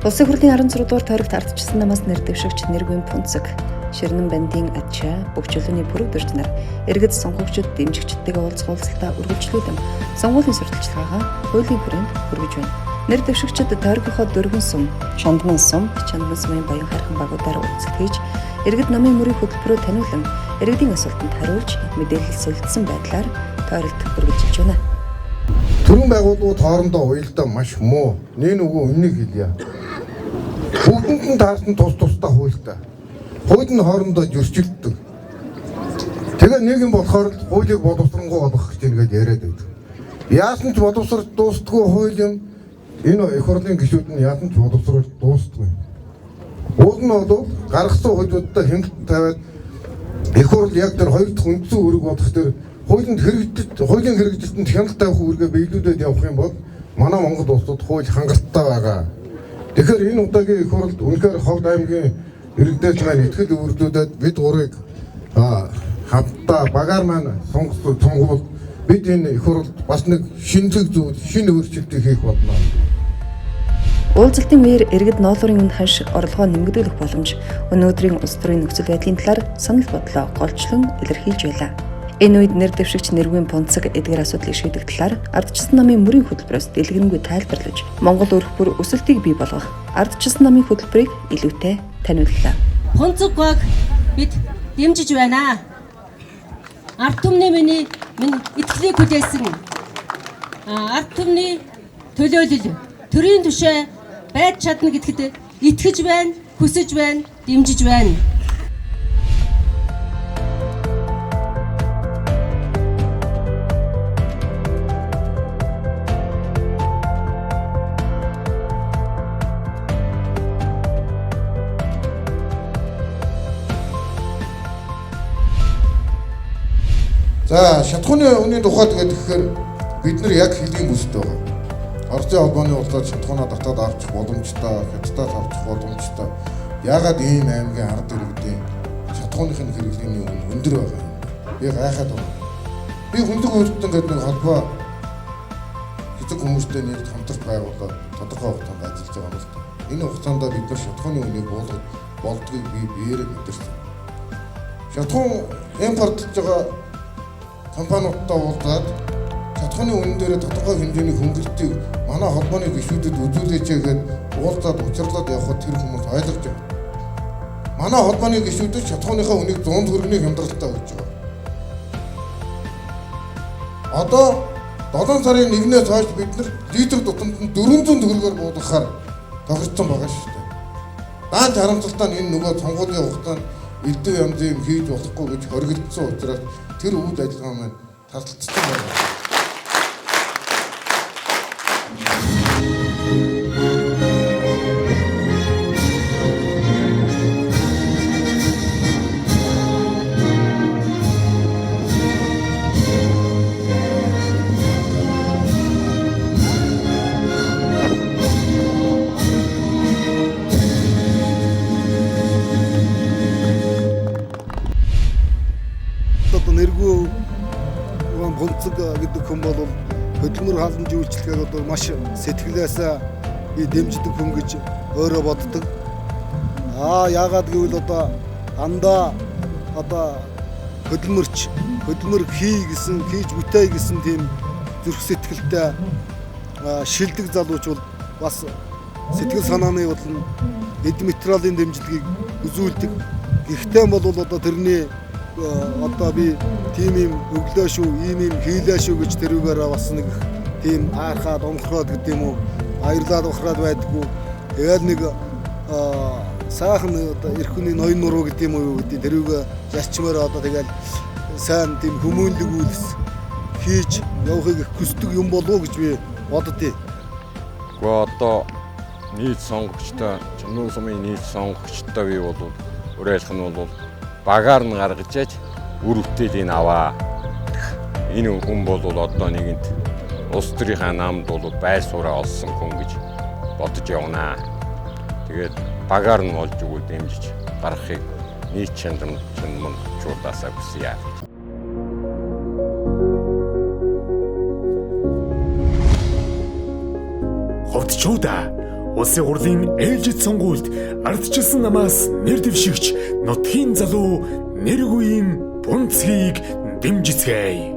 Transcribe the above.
Улсын хурлын 16 дугаар тойрогт ардчилсан намаас нэр дэвшигч Нэргүйн Пунцэг, Ширнэн бандын ачаа, бүх чөлөөний бүрэг дүрж нар иргэд сонгогчдод дэмжигчдтэйгээ уулзалтаа үргэлжлүүлэн сонгуулийн сурталчилгаагаа хуулийн хүрээнд хүргэж байна. Нэр дэвшигчид тойрогийнхоо дөрвөн сум, Чандман сум, Чандман сумын баян хархан багуудаар уулзалтгийж иргэд намын мөрийн хөтөлбөрөөр таниулан иргэдийн асуултанд хариулж мэдээлэл солилцсон байдлаар тойрогт хүргэжилж байна. Төрийн байгууллагууд хоорондоо уялдаа маш муу. Нэг нөгөө үннийг хэлье. Бүгдэнд нь таарсан тус тусдаа хуйлтаа. Хууль нь хоорондоо зөрчилддөг. Тэгээ нэг юм болохоор хуулийг боловсронгуй болгох гэж ингэж яриад байдаг. Яасан ч боловсрол дуустдаггүй хууль юм. Энэ их хурлын гишүүд нь яасан ч боловсруулж дуустдаггүй. Уул нь бол гаргасан хуулиудаа хэмжиж тавиад их хурл яг тэр хоёр дахь үндсэн үүрэг болох тэр хуулийн хэрэгжилтэнд хяналт тавих үүргээ биелүүлээд явах юм бол манай Монгол улсад хууль хангалттай байгаа. Тэгэхээр энэ удаагийн их хурлд үнэхээр Ховд аймгийн иргэдээс маань ихтгэл өөрлүүлээд бид гурыг хамтдаа багаар маань сонгуул бид энэ их хурлд бас нэг шинжлэх зүйл, шинэ өөрчлөлтийг хийх болно. Уулзалтын үеэр иргэд ноолуурын үнд ханш орлогоо нэмэгдүүлэх боломж өнөөдрийн улс төрийн нөхцөл байдлын талаар санал бодлоо голчлон илэрхийлж байлаа. Энэ үед нэр дэвшигч Нэргүйн Пунцэг эдгээр асуудлыг шийдэх талаар ардчилсан намын мөрийн хөтөлбөрөөс дэлгэрэнгүй тайлбарлаж Монгол өрх бүр өсөлтийг бий болгох ардчилсан намын хөтөлбөрийг илүүтэй таниуллаа. Пунцэг баг бид дэмжиж байна. Ард түмний минь итгэлийг хүлээсэн. Ард түмний төлөөлөл төрийн түвшээ байж чадна гэдэгт итгэж байна, хүсэж байна, дэмжиж байна. За шатхууны үнийн тухай тэгэхээр бид нар яг хэлгийн бүсд байгаа. Орчин холбооны улсад шатхуунаа татаад авчих боломжтой, хятадаас авчих боломжтой. Яагаад ийм аймгийн ард иргэдийн шатхууныхын хэрэглээний үн өндөр байгаа юм? Би гайхаад байна. Би хүнлэг өөртөө гэдэг нэг холбоо хэцэг хүмүүстэй нэрд хамтарч байгуулаад тодорхой хугацаанд ажиллаж байгаа юм л да. Энэ хугацаанд бид нар шатхууны үнийг буулгах болдгийг би биеэрээ мэдэрсэн. Шатхуун импортлж байгаа компаниудтай уулзаад шатхууны үнэн дээр тодорхой хэмжээний хөнгөлтийг манай холбооны гишүүдэд үзүүлээч гэгээд уулзаад учрлаад явхад тэр хүмүүс ойлгож байна. Манай холбооны гишүүдэд шатхууныхаа үнийг 100 төгрөгийн хямдралтай өгч байгаа. Одоо 7 сарын 1-ээс хойш бид нар литр тутамд нь 400 төгрөгөөр буулгахаар тохирсон байгаа шүү дээ. Даанч харамсалтай нь энэ нөгөө сонгуулийн хугацаанд элдв янзын юм хийж болохгүй гэж хоригдсон учраас тэр үйл ажиллагаа маань тасалдсан байна. Нэргүй Пунцэг гэдэг хүн бол хөдөлмөр хаалгын үйлчлэгээр одоо маш сэтгэлээс би дэмждэг хүн гэж өөрөө боддог. Яагаад гэвэл одоо андаа одоо хөдөлмөр хийж бүтээ гэсэн тийм зүрх сэтгэлтэй шилдэг залууч бол бас сэтгэл санааны болон эд материалын дэмжлэгийг үзүүлдэг. Гэхдээ бол одоо тэрний одоо би тийм юм өглөө шүү, ийм юм хийлээ шүү гэж тэрүүгээр бас нэг тийм аархаад омхроод гэдэг юм уу, аярлаад ухраад байдаггүй. Тэгээд нэг сайхан эрх хүний ноён нуруу гэдэг юм уу гэдэг тэрүүгээ зарчмаар одоо тэгээд сайн тийм хүмүүнлэг үйлс хийж явахыг хүсдэг юм болов уу гэж би боддتي. Гэхдээ одоо нийт сонгогчтой, Чандман сумын нийт сонгогчтой би бол уриалах нь бол багаар нь гаргаж яж үр бүтээлийн аваа. Энэ хүн бол одоо нэгэнт улс төрийнхаа намд бол байр сууриа олсон хүн гэж бодож явна. Тэгээд багаар нь олж өгвөл дэмжиж гаргахыг нийт Чандман чуудаасаа хүсье. Ховдчуудаа Улсын хурлын ээлжид сонгуульд ардчилсан намаас нэр дэвшигч нутгийн залуу нэргүй юм Бунцгийг дэмжицгээе.